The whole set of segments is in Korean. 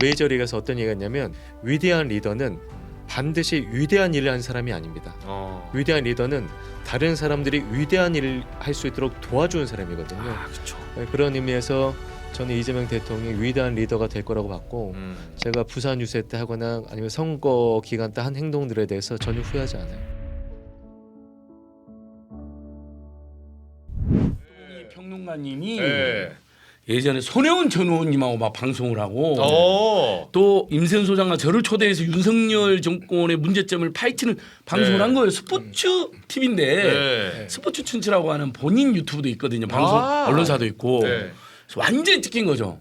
메이저리그에서 어떤 얘기가 있냐면 위대한 리더는 반드시 위대한 일을 하는 사람이 아닙니다. 위대한 리더는 다른 사람들이 위대한 일을 할 수 있도록 도와주는 사람이거든요. 그렇죠. 그런 의미에서 저는 이재명 대통령이 위대한 리더가 될 거라고 봤고 제가 부산 유세 때 하거나 아니면 선거 기간 때 한 행동들에 대해서 전혀 후회하지 않아요. 평론가님이 네. 예전에 손혜원 전 의원님하고 막 방송을 하고 또 임세훈 소장과 저를 초대해서 윤석열 정권의 문제점을 파헤치는 방송을 한 거예요. 스포츠 TV인데 스포츠 춘추라고 하는 본인 유튜브도 있거든요. 방송 언론사도 있고 그래서 완전히 찍힌 거죠.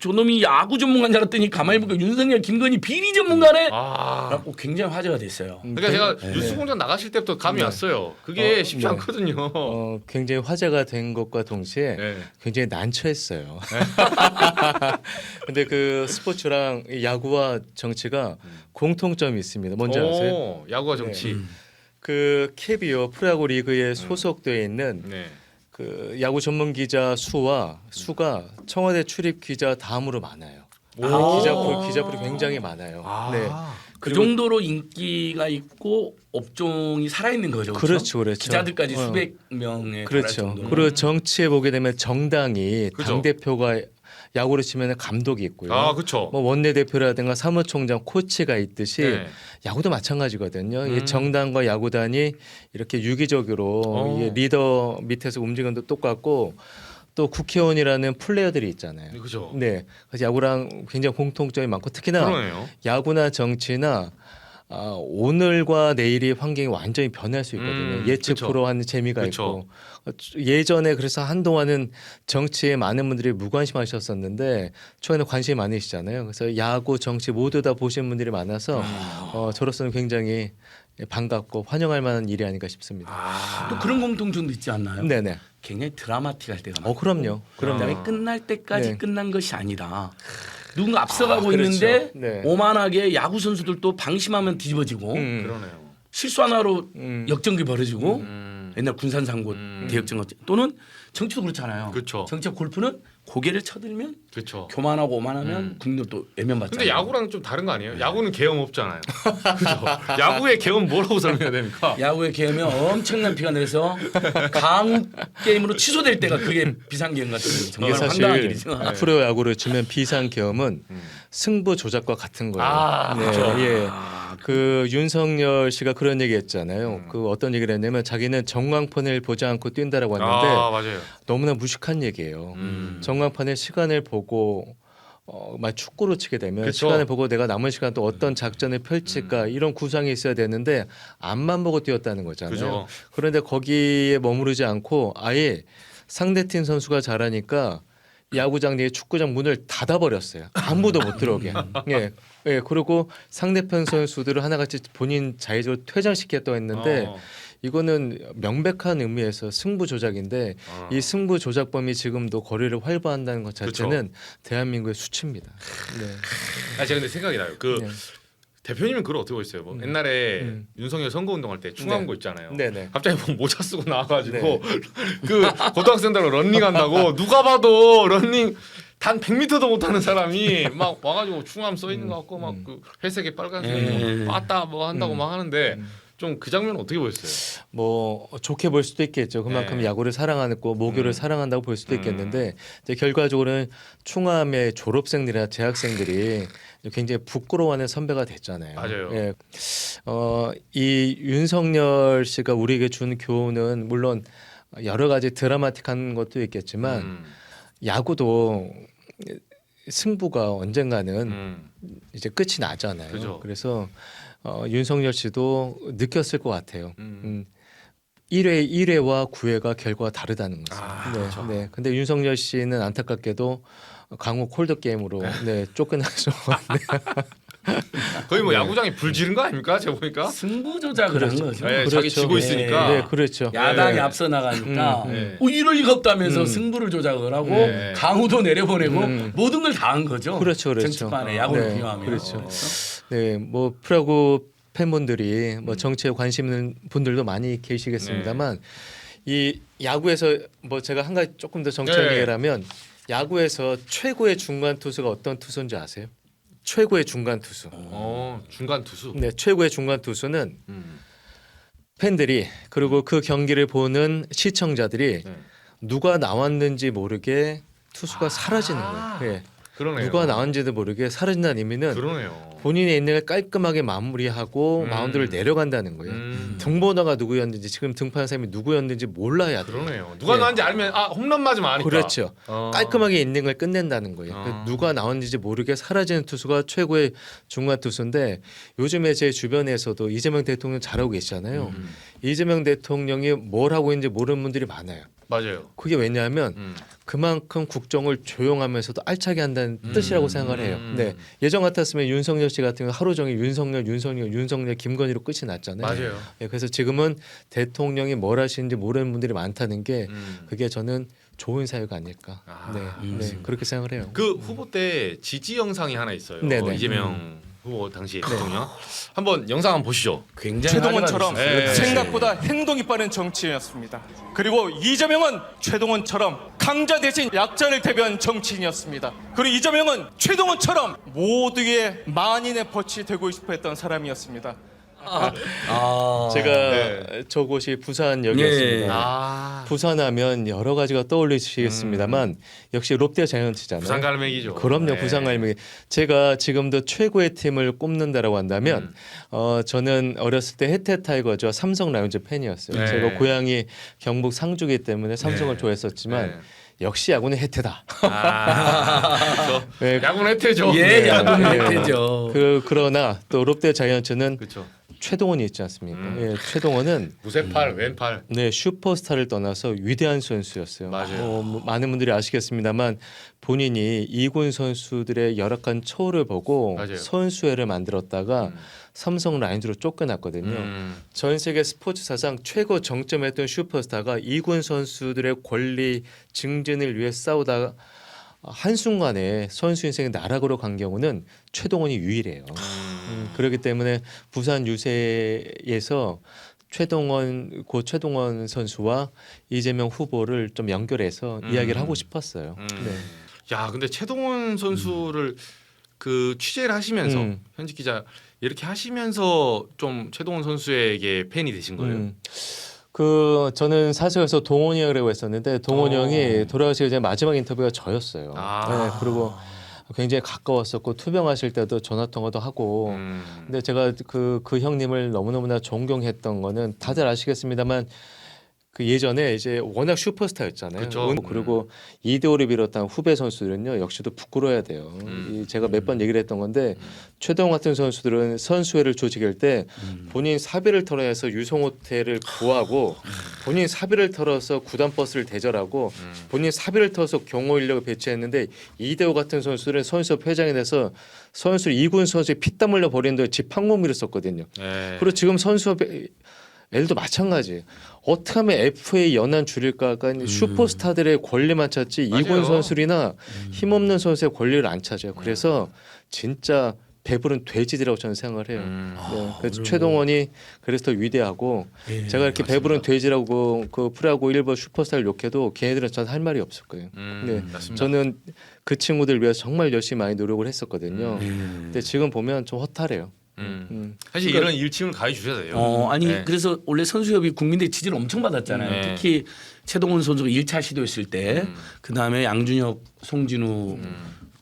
저놈이 야구 전문가인 줄 알았더니 가만히 보니까 윤석열, 김건희 비리 전문가네. 라고 굉장히 화제가 됐어요. 그러니까 제가 뉴스공장 나가실 때부터 감이 왔어요. 그게 쉽지 않거든요. 굉장히 화제가 된 것과 동시에 굉장히 난처했어요. 근데 그 스포츠랑 야구와 정치가 공통점이 있습니다. 뭔지 아세요? 야구와 정치. 그 KBO 프로야구 리그에 소속되어 있는 그 야구 전문 기자 수가 청와대 출입 기자 다음으로 많아요. 기자풀이 굉장히 많아요. 네. 그 정도로 인기가 있고 업종이 살아있는 거죠. 그렇죠. 기자들까지 수백 명에 그렇죠. 그리고 정치에 보게 되면 정당이 당 대표가 야구를 치면 감독이 있고요. 그렇죠. 뭐 원내대표라든가 사무총장, 코치가 있듯이 야구도 마찬가지거든요. 이 정당과 야구단이 이렇게 유기적으로 이게 리더 밑에서 움직이는 것도 똑같고 또 국회의원이라는 플레이어들이 있잖아요. 그렇죠. 네, 그래서 야구랑 굉장히 공통점이 많고 특히나 그러네요. 야구나 정치나 오늘과 내일이 환경이 완전히 변할 수 있거든요. 예측 불허하는 재미가 있고 예전에 그래서 한동안은 정치에 많은 분들이 무관심하셨었는데 초에는 관심이 많으시잖아요. 그래서 야구, 정치 모두 다 보시는 분들이 많아서 저로서는 굉장히 반갑고 환영할 만한 일이 아닌가 싶습니다. 또 그런 공통점도 있지 않나요? 네네. 굉장히 드라마틱할 때가 많아요. 그럼요. 그다음에 끝날 때까지 네. 끝난 것이 아니다. 누군가 앞서가고 있는데 오만하게 야구 선수들도 방심하면 뒤집어지고 그러네요. 실수 하나로 역전기 벌어지고 옛날 군산상고 대역전 또는 정치도 그렇잖아요. 그렇죠. 정치와 골프는 고개를 쳐들면 그렇죠. 교만하고 오만하면 국력도 외면받잖아요. 근데 야구랑 좀 다른 거 아니에요? 야구는 계엄 없잖아요. 그죠? 야구의 계엄 뭐라고 설명해야 됩니까? 야구의 계엄이 엄청난 피가 내려서 강 게임으로 취소될 때가 그게 비상계엄 같은 정말 사실 황당한 일이죠. 프로야구를 주면 비상계엄은 승부 조작과 같은 거예요. 그렇죠. 그 윤석열 씨가 그런 얘기했잖아요. 그 어떤 얘기를 했냐면 자기는 전광판을 보지 않고 뛴다라고 했는데 맞아요. 너무나 무식한 얘기예요. 전광판의 시간을 보고 막 축구로 치게 되면 그쵸. 시간을 보고 내가 남은 시간 또 어떤 작전을 펼칠까 이런 구상이 있어야 되는데 앞만 보고 뛰었다는 거잖아요. 그죠. 그런데 거기에 머무르지 않고 아예 상대팀 선수가 잘하니까 야구장 내 축구장 문을 닫아버렸어요. 아무도 못 들어오게. 그리고 상대편 선수들을 하나같이 본인 자의적으로 퇴장시켰다고 했는데 이거는 명백한 의미에서 승부 조작인데 이 승부 조작범이 지금도 거리를 활보한다는 것 자체는 대한민국의 수치입니다. 제가 근데 생각이 나요. 대표님은 그걸 어떻게 보셨어요? 뭐 옛날에 윤석열 선거운동할 때 충암고 있잖아요. 갑자기 뭐 모자 쓰고 나와가지고 그 고등학생들하고 런닝한다고 누가 봐도 런닝 단 100m도 못하는 사람이 막 와가지고 충암 써 있는 거 같고 막 그 회색에 빨간색 빠따 뭐 한다고 막 하는데 좀 그 장면 어떻게 보였어요? 뭐 좋게 볼 수도 있겠죠. 그만큼 야구를 사랑하고 모교를 사랑한다고 볼 수도 있겠는데 이제 결과적으로는 충암의 졸업생들이나 재학생들이 굉장히 부끄러워하는 선배가 됐잖아요. 맞아요. 이 윤석열 씨가 우리에게 준 교훈은 물론 여러 가지 드라마틱한 것도 있겠지만 야구도 승부가 언젠가는 이제 끝이 나잖아요. 그죠. 그래서 윤석열 씨도 느꼈을 것 같아요. 1회와 9회가 결과가 다르다는 것을. 네. 근데 윤석열 씨는 안타깝게도 강호 콜드 게임으로 쫓겨나죠. 거의 뭐 야구장에 불 지른 거 아닙니까? 제가 보니까 승부 조작을 한 거죠. 자기 지고 있으니까. 네, 그렇죠. 야당이 앞서 나가니까 이럴 리가 없다면서 승부를 조작을 하고 강우도 내려보내고 모든 걸 다 한 거죠. 그렇죠. 정치판에 야구를 비유하면. 그렇죠. 네, 뭐 프로야구 팬분들이 뭐 정치에 관심 있는 분들도 많이 계시겠습니다만 이 야구에서 뭐 제가 한 가지 조금 더 정치적인 얘기를 하면 야구에서 최고의 중간 투수가 어떤 투수인지 아세요? 최고의 중간 투수. 중간 투수. 네, 최고의 중간 투수는 음. 팬들이 그리고 그 경기를 보는 시청자들이 네. 누가 나왔는지 모르게 투수가 사라지는 거예요. 네. 그러네요. 누가 나왔는지도 모르게 사라진다는 의미는 그러네요. 본인의 인생을 깔끔하게 마무리하고 마운드를 내려간다는 거예요. 등번호가 누구였는지 지금 등판한 사람이 누구였는지 몰라야 돼요. 그러네요. 누가 나왔는지 알면 홈런 맞으면 아니까. 그렇죠. 깔끔하게 인닝을 끝낸다는 거예요. 그래서 누가 나왔는지 모르게 사라지는 투수가 최고의 중간 투수인데 요즘에 제 주변에서도 이재명 대통령 잘하고 계시잖아요. 이재명 대통령이 뭘 하고 있는지 모르는 분들이 많아요. 맞아요. 그게 왜냐하면 그만큼 국정을 조용하면서도 알차게 한다는 뜻이라고 생각을 해요. 네. 예전 같았으면 윤석열 씨 같은 경우 하루 종일 윤석열, 김건희로 끝이 났잖아요. 맞아요. 네, 그래서 지금은 대통령이 뭘 하시는지 모르는 분들이 많다는 게 그게 저는 좋은 사유가 아닐까. 네, 그렇게 생각을 해요. 그 후보 때 지지 영상이 하나 있어요. 네네. 이재명 후보 당시 대통령. 한번 영상 한번 보시죠. 굉장히 최동원처럼 네. 생각보다 행동이 빠른 정치인이었습니다. 그리고 이재명은 최동원처럼 강자 대신 약자를 대변한 정치인이었습니다. 그리고 이재명은 최동원처럼 모두의 만인의 벗이 되고 싶어했던 사람이었습니다. 제가 네. 저곳이 부산역이었습니다. 예. 부산하면 여러 가지가 떠올리시겠습니다만 역시 롯데 자이언츠잖아요. 부산 갈매기죠. 그럼요, 네. 부산 갈매기. 제가 지금도 최고의 팀을 꼽는다라고 한다면 저는 어렸을 때 해태 타이거즈와 삼성 라이온즈 팬이었어요. 네. 제가 고향이 경북 상주기 때문에 삼성을 네. 좋아했었지만 네. 역시 야구는 해태다. 그렇죠. 네. 야구는 혜태죠. 예, 야구는 네. 혜태죠. 그러나 또 롯데 자이언츠는 그렇죠. 최동원이 있지 않습니까? 예, 최동원은 무쇠팔, 왼팔. 네, 슈퍼스타를 떠나서 위대한 선수였어요. 맞아요. 많은 분들이 아시겠습니다만 본인이 이군 선수들의 열악한 처우를 보고 맞아요. 선수회를 만들었다가 삼성 라이온즈로 쫓겨났거든요. 전 세계 스포츠 사상 최고 정점했던 슈퍼스타가 이군 선수들의 권리 증진을 위해 싸우다가 한순간에 선수 인생의 나락으로 간 경우는 최동원이 유일해요. 그렇기 때문에 부산 유세에서 최동원 선수와 이재명 후보를 좀 연결해서 이야기를 하고 싶었어요. 네. 야, 근데 최동원 선수를 그 취재를 하시면서 현직 기자 이렇게 하시면서 좀 최동원 선수에게 팬이 되신 거예요? 저는 사석에서 동원이 형이라고 했었는데 동원이 형이 돌아가시기 전에 마지막 인터뷰가 저였어요. 네, 그리고 굉장히 가까웠었고 투병하실 때도 전화 통화도 하고. 근데 제가 그 형님을 너무너무나 존경했던 거는 다들 아시겠습니다만 그 예전에 이제 워낙 슈퍼스타였잖아요. 그쵸. 그리고 이대호를 비롯한 후배 선수들은요 역시도 부끄러워야 돼요. 제가 몇 번 얘기를 했던 건데 최동원 같은 선수들은 선수회를 조직할 때 본인 사비를 털어서 유성호텔을 구하고 본인 사비를 털어서 구단 버스를 대절하고 본인 사비를 털어서 경호 인력을 배치했는데 이대호 같은 선수들은 선수협 회장이 돼서 선수 이군 선수의 피땀 흘려 버리는데 집 항공비를 썼거든요. 네. 그리고 지금 선수협 L도 마찬가지. 어떻게 하면 FA 연한 줄일까가 슈퍼스타들의 권리만 찾지 맞아요. 이군 선수나 힘없는 선수의 권리를 안 찾아요. 그래서 진짜 배부른 돼지들이라고 저는 생각을 해요. 네, 그래서 최동원이 그래서 더 위대하고 제가 이렇게 배부른 돼지라고 그 프로야구 일부 슈퍼스타를 욕해도 걔네들은 전 할 말이 없을 거예요. 네, 맞습니다. 저는 그 친구들 위해서 정말 열심히 많이 노력을 했었거든요. 근데 지금 보면 좀 허탈해요. 사실 이런 일침을 가해 주셔야 돼요. 네. 그래서 원래 선수협이 국민들의 지지를 엄청 받았잖아요. 네. 특히 최동원 선수가 1차 시도했을 때, 그 다음에 양준혁, 송진우,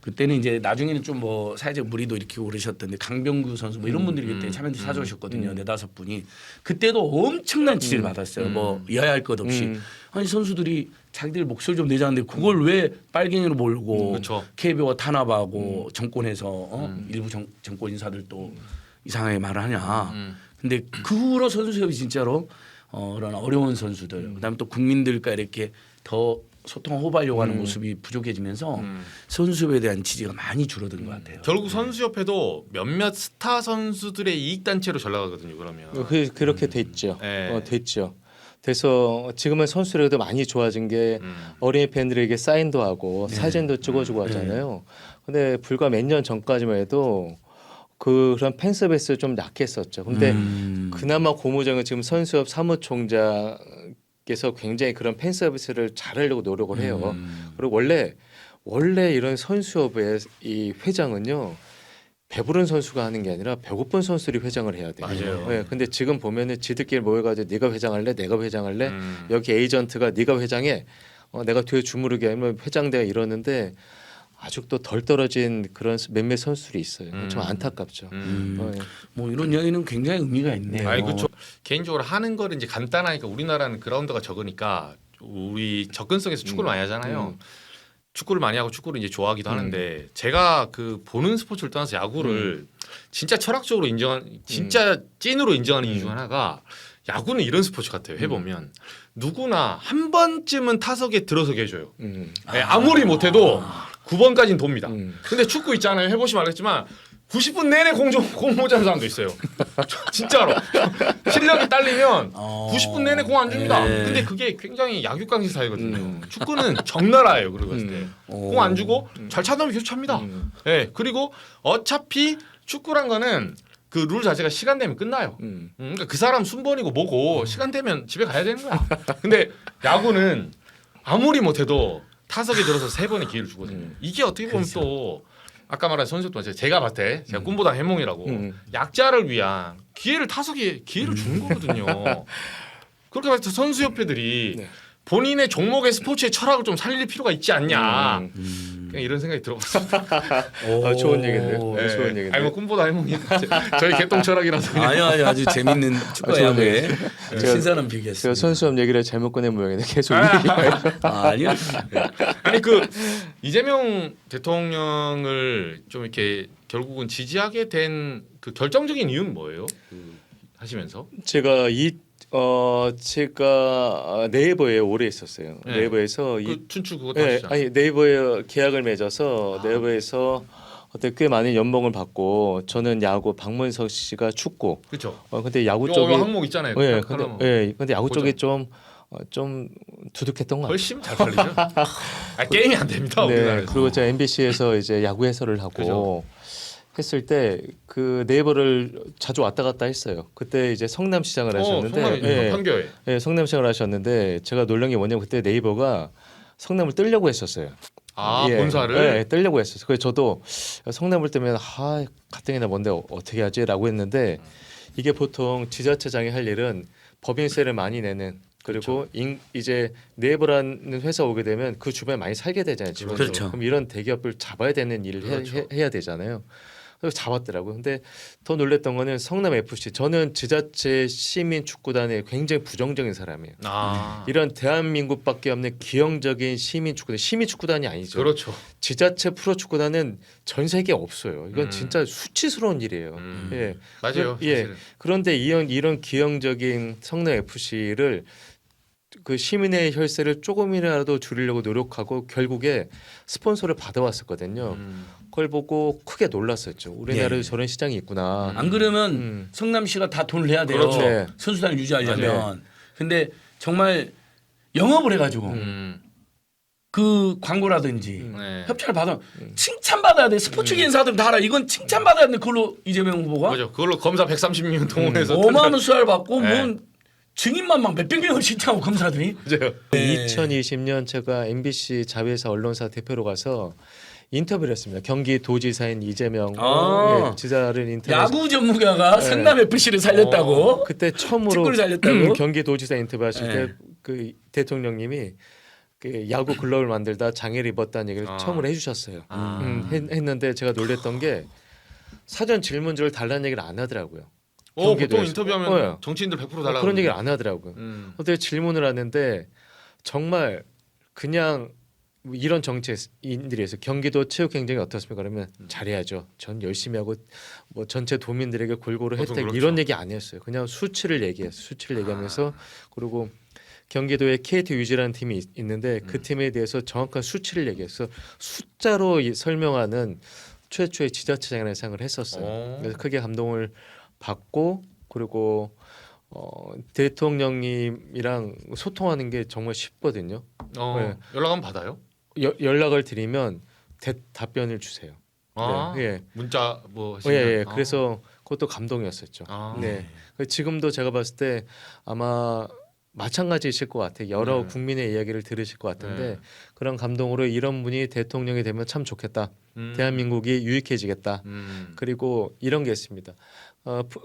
그때는 이제 나중에는 좀 뭐 사회적 물의도 일으키고 그러셨던데 강병구 선수 뭐 이런 분들이 그때 참여도 찾아오셨거든요. 4-5분이. 그때도 엄청난 지지를 받았어요. 뭐 여야할 것 없이. 아니 선수들이 자기들 목소리 좀 내자는데 그걸 왜 빨갱이로 몰고 그렇죠. KBO가 탄압하고 정권에서 일부 정권 인사들도 이상하게 말을 하냐. 근데 그 후로 선수협이 진짜로 그런 어려운 선수들 그다음에 또 국민들과 이렇게 더 소통 호발려고 하는 모습이 부족해지면서 선수협에 대한 지지가 많이 줄어든 것 같아요. 결국 선수협회도 몇몇 스타 선수들의 이익 단체로 전락하거든요. 그러면 그렇게 됐죠. 네. 됐죠. 그래서 지금은 선수들도 많이 좋아진 게 어린이 팬들에게 사인도 하고 사진도 찍어주고 하잖아요. 근데 불과 몇 년 전까지만 해도 그런 팬 서비스 좀 약했었죠. 근데 그나마 고무장은 지금 선수협 사무총장께서 굉장히 그런 팬 서비스를 잘하려고 노력을 해요. 그리고 원래 원래 이런 선수협의 이 회장은요. 배부른 선수가 하는 게 아니라 배고픈 선수들이 회장을 해야 돼요. 맞아요. 네, 근데 지금 보면은 지들끼리 모여가지고 네가 회장할래, 내가 회장할래. 여기 에이전트가 네가 회장해, 내가 뒤에 주무르게 하면 회장돼 이러는데 아직도 덜 떨어진 그런 몇몇 선수들이 있어요. 좀 안타깝죠. 뭐 이런 이야기는 굉장히 의미가 있네요. 아니 그렇죠. 개인적으로 하는 거를 이제 간단하니까 우리나라는 그라운드가 적으니까 우리 접근성에서 축구를 많이 하잖아요. 축구를 많이 하고 축구를 이제 좋아하기도 하는데 제가 그 보는 스포츠를 떠나서 야구를 진짜 철학적으로 인정한 진짜 찐으로 인정하는 이유 중 하나가 야구는 이런 스포츠 같아요. 해보면 누구나 한 번쯤은 타석에 들어서게 해줘요. 네, 아무리 못해도 9번까지는 돕니다. 근데 축구 있잖아요. 해보시면 알겠지만 90분 내내 공 못 잡는 사람도 있어요. 진짜로. 실력이 딸리면 90분 내내 공 안 줍니다. 근데 그게 굉장히 약육강식 사회거든요. 축구는 적나라해요. 그러고 봤을 때. 공 안 주고 잘 차다면 계속 찹니다. 네, 그리고 어차피 축구란 거는 그 룰 자체가 시간 되면 끝나요. 그러니까 그 사람 순번이고 뭐고 시간 되면 집에 가야 되는 거야. 근데 야구는 아무리 못해도 타석에 들어서 3번의 기회를 주거든요. 이게 어떻게 보면 또 아까 말한 선수도 제가 봤을 때 제가 꿈보다 해몽이라고 약자를 위한 타석에 기회를 주는 거거든요. 그렇게 봤을 때 선수협회들이 본인의 종목의 스포츠의 철학을 좀 살릴 필요가 있지 않냐. 그냥 이런 생각이 들어봤습니다. 좋은 얘기네요. 네. 좋은 얘기네. 아니 뭐 꿈보다 해몽이 저희 개똥 철학이라서. 아니 아주 재밌는 축구 야구의 신선한 제가 비교였습니다. 선수협 얘기를 잘못 꺼낸 모양이네. 계속 아니요. 아니 그 이재명 대통령을 좀 이렇게 결국은 지지하게 된 그 결정적인 이유는 뭐예요? 그 하시면서 제가 제가 네이버에 오래 있었어요. 네. 네이버에서 그 춘추 그것도 네, 하시잖아요. 아니 네이버에 계약을 맺어서 네이버에서 어때 꽤 많은 연봉을 받고 저는 야구 박문석 씨가 축구. 그렇죠. 근데 야구 요 쪽이 항목 있잖아요. 예, 칼럼. 근데 야구 쪽이 좀 두둑했던 것 같아요. 훨씬 잘 팔리죠. 게임이 안 됩니다. 네, 우리나라에서. 그리고 제가 MBC에서 이제 야구 해설을 하고 그죠. 했을 때 그 네이버를 자주 왔다 갔다 했어요. 그때 이제 성남시장을 하셨는데, 성남이 판교에. 예, 성남시장을 하셨는데 제가 놀란 게 뭐냐면 그때 네이버가 성남을 뜨려고 했었어요. 본사를. 예, 뜨려고 했었어요. 그래서 저도 성남을 뜨면 가뜩이나 뭔데 어떻게 하지라고 했는데 이게 보통 지자체장이 할 일은 법인세를 많이 내는 그리고 이제 네이버라는 회사 오게 되면 그 주변에 많이 살게 되잖아요. 그렇죠. 그럼 이런 대기업을 잡아야 되는 일을 해야 되잖아요. 그래서 잡았더라고요. 근데 더 놀랬던 거는 성남 FC. 저는 지자체 시민 축구단에 굉장히 부정적인 사람이에요. 이런 대한민국밖에 없는 기형적인 시민 축구단, 시민 축구단이 아니죠. 그렇죠. 지자체 프로 축구단은 전 세계에 없어요. 이건 진짜 수치스러운 일이에요. 예, 맞아요. 사실은. 그런데 이런 기형적인 성남 FC를 그 시민의 혈세를 조금이라도 줄이려고 노력하고 결국에 스폰서를 받아왔었거든요. 그걸 보고 크게 놀랐었죠. 우리나라에 저런 시장이 있구나. 안 그러면 성남시가 다 돈을 내야 돼요. 그렇죠. 네. 선수단을 유지하려면. 근데 정말 영업을 해가지고 그 광고라든지 네. 협찬을 받아 칭찬받아야 돼. 스포츠계 사들은 다 알아. 이건 칭찬받아야 돼. 그걸로 이재명 후보가 맞아. 그걸로 검사 130명 동원해서 어마어마한 수사를 받고 네. 뭔 증인만 막 몇백 명을 신청하고 검사들이. 맞아요. 2020년 제가 MBC 자회사 언론사 대표로 가서 인터뷰를 했습니다. 경기도지사인 이재명 지사를 인터뷰해서 야구 전문가가 성남 FC를 살렸다고. 그때 처음으로 축구를 살렸다고. 경기도지사 인터뷰하실 때 그 대통령님이 그 야구 글러브를 만들다 장애를 입었다는 얘기를 처음으로 해주셨어요. 했는데 제가 놀랬던 게 사전 질문지를 달라는 얘기를 안 하더라고요. 보통 경기도에서. 인터뷰하면 정치인들 100% 달라고 그런 얘기를 안 하더라고요. 근데 질문을 하는데 정말 그냥 이런 정치인들이 해서 경기도 체육행정이 어떻습니까? 그러면 잘해야죠. 전 열심히 하고 뭐 전체 도민들에게 골고루 혜택 그렇죠. 이런 얘기 안 했어요. 그냥 수치를 얘기했어요. 수치를 얘기하면서 그리고 경기도에 KT 유지라는 팀이 있는데 그 팀에 대해서 정확한 수치를 얘기해서 숫자로 설명하는 최초의 지자체장이라는 생각을 했었어요. 그래서 크게 감동을 받고 그리고 대통령님이랑 소통하는 게 정말 쉽거든요. 네. 연락하면 받아요? 연락을 드리면 답변을 주세요. 예. 문자 뭐 하시면. 예. 그래서 그것도 감동이었었죠. 네. 지금도 제가 봤을 때 아마 마찬가지이실 것 같아요. 여러 국민의 이야기를 들으실 것 같은데 그런 감동으로 이런 분이 대통령이 되면 참 좋겠다. 대한민국이 유익해지겠다. 그리고 이런 게 있습니다.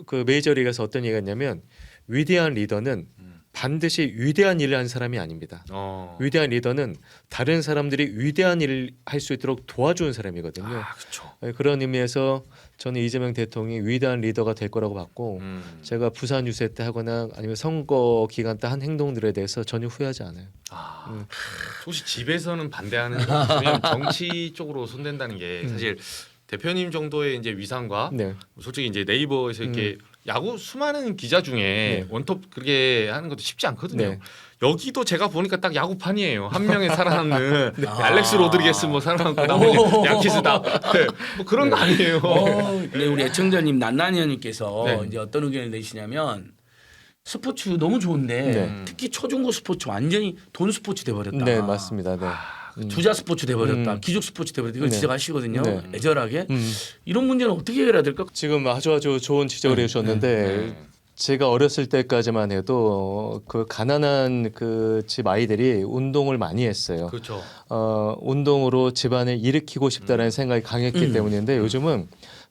그 메이저리그에서 어떤 얘기가 있냐면 위대한 리더는 반드시 위대한 일을 한 사람이 아닙니다. 위대한 리더는 다른 사람들이 위대한 일을 할 수 있도록 도와주는 사람이거든요. 그렇죠. 그런 의미에서 저는 이재명 대통령이 위대한 리더가 될 거라고 봤고 제가 부산 유세 때 하거나 아니면 선거 기간 때 한 행동들에 대해서 전혀 후회하지 않아요. 혹시 집에서는 반대하는 왜냐면 정치 쪽으로 손댄다는 게 사실 대표님 정도의 이제 위상과 네. 솔직히 이제 네이버에서 이렇게 야구 수많은 기자 중에 원톱 그렇게 하는 것도 쉽지 않거든요. 네. 여기도 제가 보니까 딱 야구판이에요. 한 명에 살아남는 알렉스 로드리게스 뭐 살아남고 나머지 양키스다. 네. 뭐 그런 거 아니에요. 근데 우리 애청자님 난나니님께서 네. 이제 어떤 의견을 내시냐면 스포츠 너무 좋은데 네. 특히 초중고 스포츠 완전히 돈 스포츠 돼버렸다. 네, 맞습니다. 네. 투자 스포츠 돼버렸다. 기죽 스포츠 돼버렸다. 이걸 네. 지적하시거든요. 네. 애절하게. 이런 문제는 어떻게 해결해야 될까? 지금 아주 좋은 지적을 해주셨는데 제가 어렸을 때까지만 해도 그 가난한 그 집 아이들이 운동을 많이 했어요. 그렇죠. 운동으로 집안을 일으키고 싶다라는 생각이 강했기 때문인데 요즘은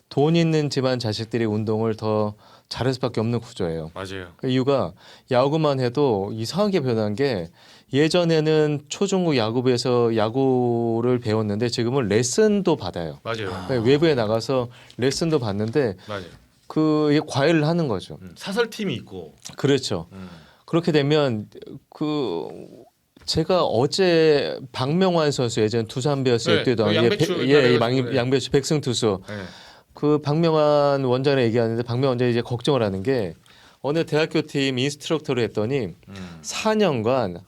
돈 있는 집안 자식들이 운동을 더 잘할 수밖에 없는 구조예요. 맞아요. 그 이유가 야구만 해도 이상하게 변한 게 예전에는 초중고 야구부에서 야구를 배웠는데 지금은 레슨도 받아요. 맞아요. 그러니까 외부에 나가서 레슨도 받는데 맞아요. 그 과외를 하는 거죠. 사설팀이 있고. 그렇죠. 그렇게 되면 그 제가 어제 박명환 선수 예전 두산 베어스에 네, 뛰던 그 양배추 해가지고, 네. 양배추 백승 투수 네. 그 박명환 원장이 얘기하는데 박명환 원장이 이제 걱정을 하는 게 어느 대학교 팀 인스트럭터로 했더니 4년간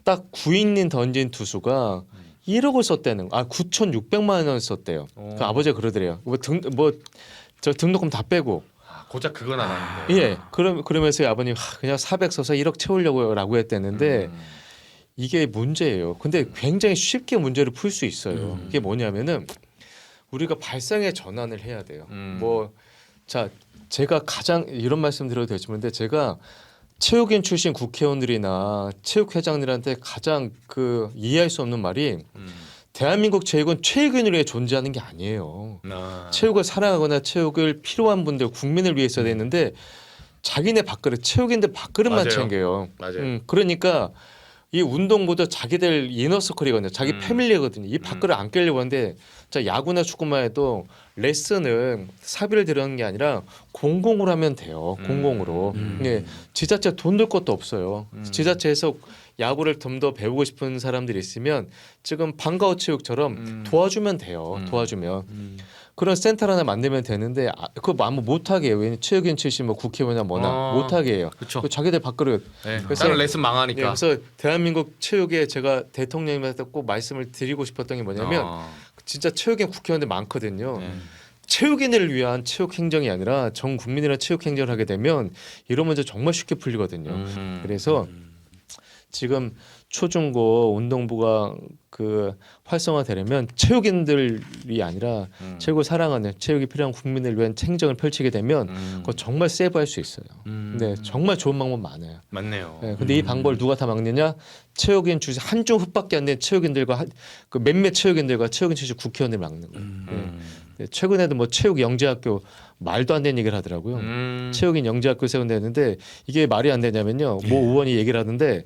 딱 9이닝 던진 투수가 1억을 썼다는 거. 9,600만 원 썼대요. 그 아버지가 그러더래요. 저 등록금 다 빼고. 고작 그건 안 하는데. 예. 그러면서 아버님 그냥 400 써서 1억 채우려고라고 했대는데 이게 문제예요. 근데 굉장히 쉽게 문제를 풀 수 있어요. 이게 뭐냐면은 우리가 발상의 전환을 해야 돼요. 제가 가장 이런 말씀 드려도 되지만 제가 체육인 출신 국회의원들이나 체육회장들한테 가장 그 이해할 수 없는 말이 대한민국 체육은 체육인을 위해 존재하는 게 아니에요. 체육을 사랑하거나 체육을 필요한 분들 국민을 위해 써야 되는데 자기네 밥그릇 체육인들 밥그릇만 맞아요. 챙겨요. 맞아요. 그러니까 이 운동보다 자기들 이너서클이거든요. 자기 패밀리거든요. 이 밥그릇 안 깨려고 하는데 자 야구나 축구만 해도 레슨은 사비를 들여는 게 아니라 공공으로 하면 돼요. 공공으로. 예, 지자체 돈 들 것도 없어요. 지자체에서 야구를 좀 더 배우고 싶은 사람들이 있으면 지금 방과후 체육처럼 도와주면 돼요. 도와주면. 그런 센터 하나 만들면 되는데 그거 아무 못하게 해요. 왜냐면 체육인 출신 뭐 국회의원이나 뭐나 못하게 해요. 그쵸. 그 자기들 밥그릇. 네. 그래서- 다른 레슨 망하니까. 예, 그래서 대한민국 체육에 제가 대통령님한테 꼭 말씀을 드리고 싶었던 게 뭐냐면 진짜 체육인 국회의원들 많거든요. 체육인을 위한 체육 행정이 아니라 전 국민이랑 체육 행정을 하게 되면 이런 문제 정말 쉽게 풀리거든요. 그래서 지금 초중고 운동부가 그 활성화되려면 체육인들이 아니라 체육을 사랑하는 체육이 필요한 국민을 위한 행정을 펼치게 되면 그거 정말 세이브할 수 있어요. 네, 정말 좋은 방법 많아요. 맞네요. 네, 근데 이 방법을 누가 다 막느냐? 체육인 주식 한쪽 흡밖에 안 된 체육인들과 그 몇몇 체육인들과 체육인 출신 국회의원들 막는 거예요. 네, 최근에도 뭐 체육 영재학교 말도 안 되는 얘기를 하더라고요. 체육인 영재학교 세운다는데 이게 말이 안 되냐면요. 모 의원이 얘기를 하던데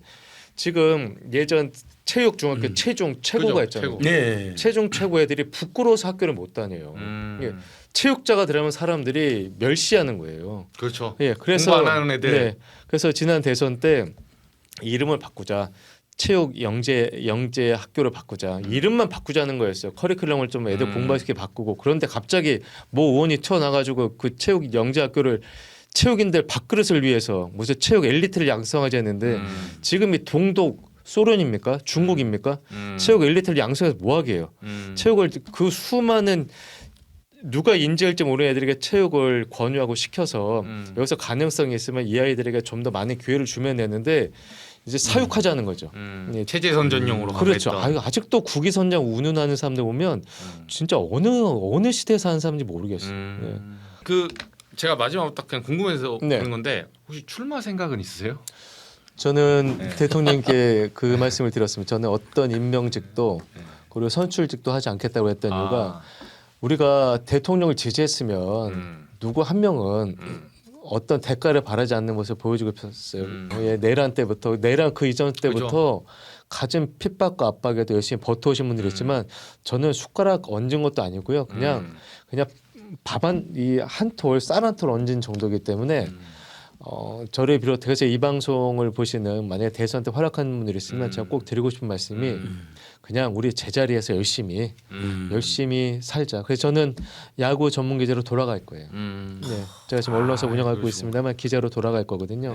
지금 예전 체육 중학교 최고가 그죠, 있잖아요. 최고. 네. 최종 최고 애들이 부끄러워서 학교를 못 다녀요. 예, 체육자가 들어가면 사람들이 멸시하는 거예요. 그렇죠. 예, 그래서 공부 안 하는 애들. 네, 그래서 지난 대선 때 이름을 바꾸자. 체육 영재 학교를 바꾸자. 이름만 바꾸자는 거였어요. 커리큘럼을 좀 애들 공부하게 바꾸고 그런데 갑자기 모 의원이 튀어나가지고 그 체육 영재 학교를 체육인들 밥그릇을 위해서 무슨 체육 엘리트를 양성하자 했는데 지금 이 동독 소련입니까? 중국입니까? 체육 엘리트를 양성해서 뭐하게 해요? 체육을 그 수많은 누가 인지할지 모르는 애들에게 체육을 권유하고 시켜서 여기서 가능성이 있으면 이 아이들에게 좀 더 많은 기회를 주면 되는데 이제 사육하자는 거죠. 예, 체제 선전용으로 그렇죠. 가겠다. 아직도 국위선장 운운하는 사람들 보면 진짜 어느 시대에 사는 사람인지 모르겠어요. 예. 그 제가 마지막으로 딱 그냥 궁금해서 네. 그런 건데 혹시 출마 생각은 있으세요? 저는 대통령께 그 말씀을 드렸습니다. 저는 어떤 임명직도 그리고 선출직도 하지 않겠다고 했던 이유가 우리가 대통령을 지지했으면 누구 한 명은 어떤 대가를 바라지 않는 모습을 보여주고 싶었어요. 예, 내란 때부터 내란 그 이전 때부터 가진 핍박과 압박에도 열심히 버텨오신 분들이 있지만 저는 숟가락 얹은 것도 아니고요. 그냥 밥 한 톨, 쌀 한 톨 얹은 정도이기 때문에 저를 비롯해서 이 방송을 보시는 만약에 대선 때 활약하는 분들이 있으면 제가 꼭 드리고 싶은 말씀이 그냥 우리 제자리에서 열심히 살자. 그래서 저는 야구 전문 기자로 돌아갈 거예요. 네, 제가 지금 언론사 운영하고 있습니다만 기자로 돌아갈 거거든요.